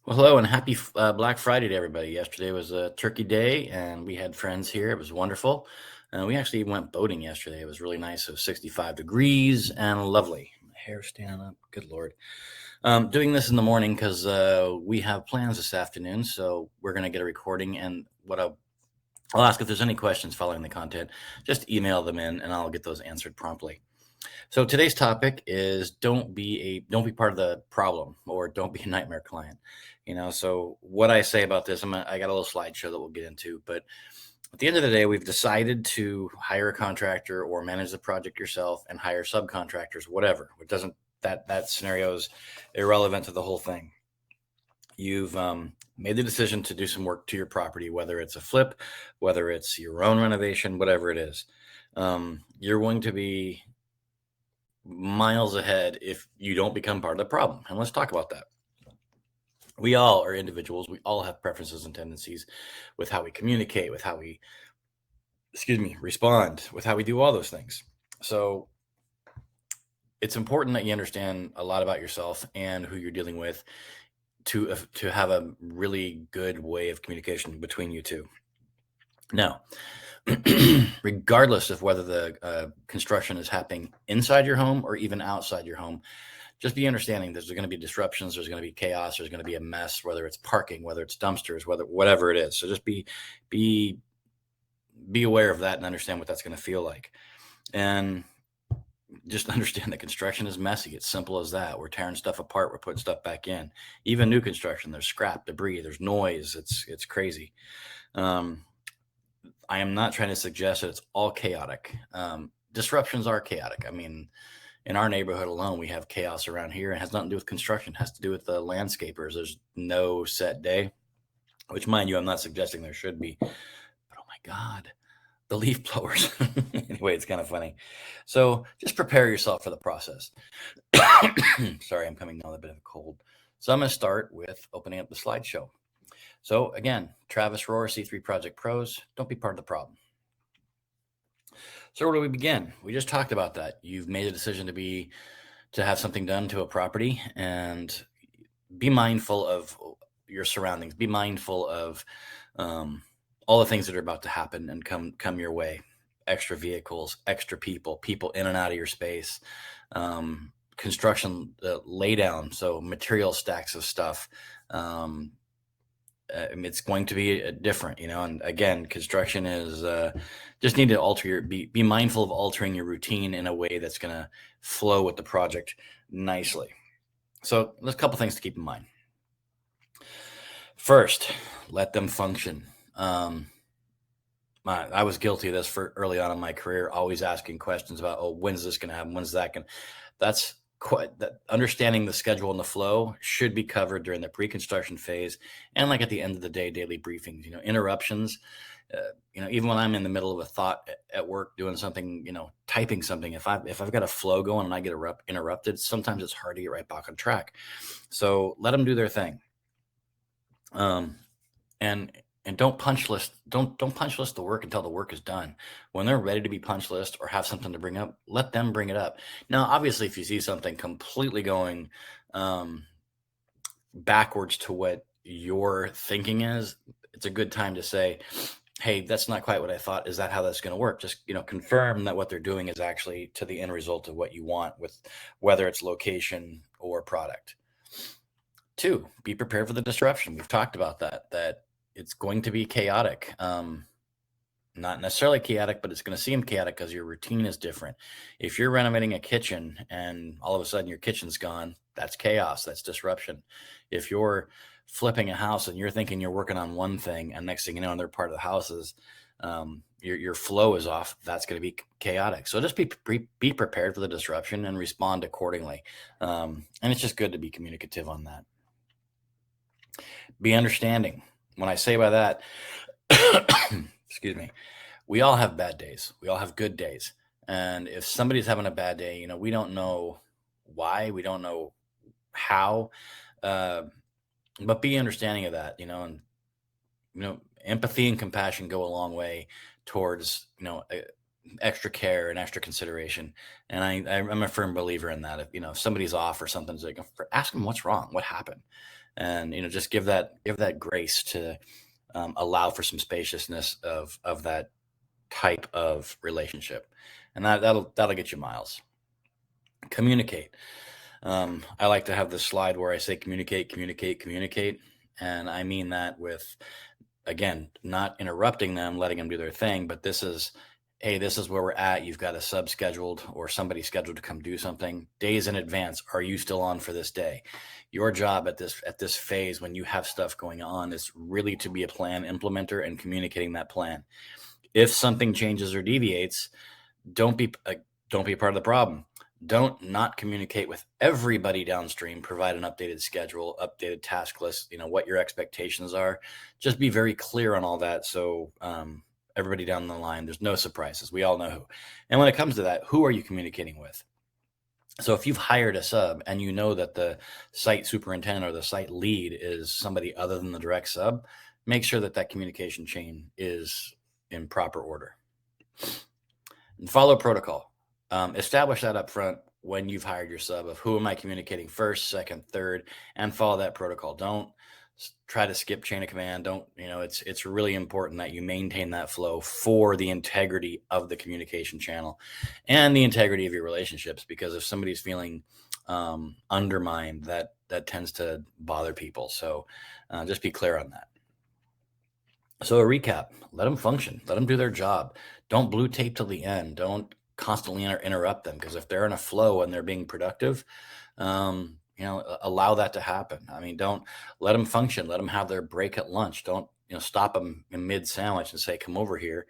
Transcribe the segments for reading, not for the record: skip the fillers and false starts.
Well, hello and happy Black Friday to everybody. Yesterday was a turkey day, and we had friends here. It was wonderful. We actually went boating yesterday. It was really nice. It was 65 degrees and lovely. My hair standing up. Good Lord. Doing this in the morning because we have plans this afternoon. So we're going to get a recording. And I'll ask if there's any questions following the content. Just email them in, and I'll get those answered promptly. So today's topic is don't be part of the problem, or don't be a nightmare client. So what I say about this, I got a little slideshow that we'll get into, but at the end of the day, we've decided to hire a contractor or manage the project yourself and hire subcontractors, whatever. It doesn't that scenario is irrelevant to the whole thing. You've made the decision to do some work to your property, whether it's a flip, whether it's your own renovation, whatever it is. You're going to be miles ahead if you don't become part of the problem. And let's talk about that. We all are individuals. We all have preferences and tendencies with how we communicate, with how we, respond, with how we do all those things. So it's important that you understand a lot about yourself and who you're dealing with to have a really good way of communication between you two. Now, regardless of whether the construction is happening inside your home or even outside your home, just be understanding there's going to be disruptions, there's going to be chaos, there's going to be a mess, whether it's parking, whether it's dumpsters, whatever it is. So just be aware of that and understand what that's going to feel like. And just understand that construction is messy. It's simple as that. We're tearing stuff apart, we're putting stuff back in. Even new construction, there's scrap, debris, there's noise. It's crazy. I am not trying to suggest that it's all chaotic. Disruptions are chaotic. I mean, in our neighborhood alone, we have chaos around here. It has nothing to do with construction. It has to do with the landscapers. There's no set day, which, mind you, I'm not suggesting there should be. But oh my God, the leaf blowers. Anyway, it's kind of funny. So just prepare yourself for the process. Sorry, I'm coming down with a bit of a cold. So I'm going to start with opening up the slideshow. So again, Travis Rohr, C3 Project Pros, don't be part of the problem. So where do we begin? We just talked about that. You've made a decision to have something done to a property, and be mindful of your surroundings. Be mindful of all the things that are about to happen and come your way. Extra vehicles, extra people in and out of your space, construction laydown, so material stacks of stuff. It's going to be different, and again, construction is just need to be mindful of altering your routine in a way that's going to flow with the project nicely. So there's a couple things to keep in mind. First, let them function. I was guilty of this for early on in my career, always asking questions about, oh, when's this going to happen? When's that going to, that's that understanding the schedule and the flow should be covered during the pre-construction phase, and like at the end of the day, daily briefings. Interruptions. Even when I'm in the middle of a thought at work, doing something, typing something, if I've got a flow going and I get interrupted, sometimes it's hard to get right back on track. So let them do their thing. And don't punch list the work until the work is done. When they're ready to be punch list or have something to bring up, let them bring it up. Now, obviously, if you see something completely going backwards to what your thinking is, it's a good time to say, hey, that's not quite what I thought. Is that how that's going to work? Just, confirm that what they're doing is actually to the end result of what you want, with whether it's location or product. 2, be prepared for the disruption. We've talked about that it's going to be chaotic. Not necessarily chaotic, but it's going to seem chaotic because your routine is different. If you're renovating a kitchen and all of a sudden your kitchen's gone, that's chaos. That's disruption. If you're flipping a house and you're thinking you're working on one thing, and next thing you know, another part of the house is your flow is off, that's going to be chaotic. So just be prepared for the disruption and respond accordingly. And it's just good to be communicative on that. Be understanding. When I say by that, excuse me, we all have bad days. We all have good days. And if somebody's having a bad day, we don't know why, we don't know how, but be understanding of that, and empathy and compassion go a long way towards, extra care and extra consideration. And I'm a firm believer in that. If somebody's off or something's like, ask them what's wrong, what happened, and just give that grace to allow for some spaciousness of that type of relationship, and that'll get you miles. Communicate. I like to have this slide where I say communicate, communicate, communicate, and I mean that with, again, not interrupting them, letting them do their thing, but this is, hey, this is where we're at. You've got a sub scheduled or somebody scheduled to come do something days in advance. Are you still on for this day? Your job at this phase when you have stuff going on is really to be a plan implementer and communicating that plan. If something changes or deviates, don't be a part of the problem. Don't not communicate with everybody downstream. Provide an updated schedule, updated task list. What your expectations are. Just be very clear on all that. So everybody down the line, there's no surprises. We all know who. And when it comes to that, who are you communicating with? So if you've hired a sub and you know that the site superintendent or the site lead is somebody other than the direct sub, make sure that communication chain is in proper order. And follow protocol. Establish that up front when you've hired your sub of who am I communicating first, second, third, and follow that protocol. Don't try to skip chain of command. It's really important that you maintain that flow for the integrity of the communication channel and the integrity of your relationships, because if somebody's feeling undermined, that tends to bother people. So just be clear on that. So a recap, let them function, let them do their job. Don't blue tape till the end. Don't constantly interrupt them, because if they're in a flow and they're being productive, allow that to happen. I mean, don't let them function. Let them have their break at lunch. Don't stop them in mid sandwich and say, come over here.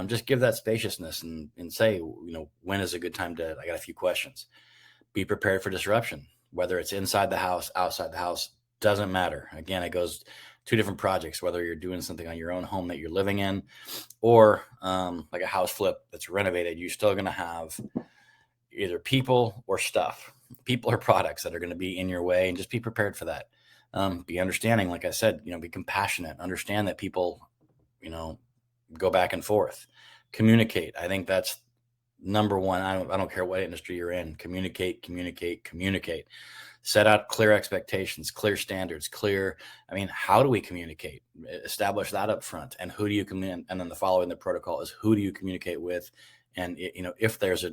Just give that spaciousness and say, when is a good time I got a few questions. Be prepared for disruption, whether it's inside the house, outside the house, doesn't matter. Again, it goes two different projects, whether you're doing something on your own home that you're living in or like a house flip that's renovated. You're still going to have either people or stuff, people or products that are going to be in your way, and just be prepared for that. Be understanding, like I said, be compassionate, understand that people, go back and forth, communicate. I think that's number one. I don't care what industry you're in, communicate. Set out clear expectations, clear standards, how do we communicate? Establish that up front. And who do you communicate? And then the following the protocol is, who do you communicate with? And, if there's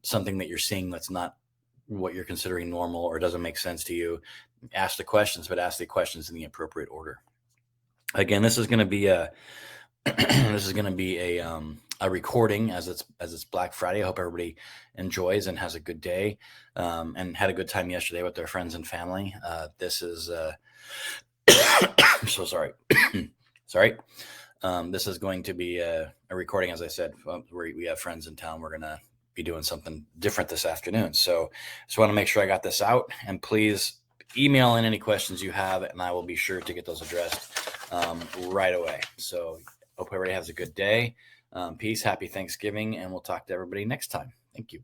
something that you're seeing that's not what you're considering normal or doesn't make sense to you, ask the questions, but ask the questions in the appropriate order. Again, this is going to be a recording as it's Black Friday. I hope everybody enjoys and has a good day, and had a good time yesterday with their friends and family. This is so sorry. Sorry. This is going to be a recording, as I said, where we have friends in town. We're going to be doing something different this afternoon. So just want to make sure I got this out, and please email in any questions you have, and I will be sure to get those addressed right away. So hope everybody has a good day. Peace, happy Thanksgiving, and we'll talk to everybody next time. Thank you.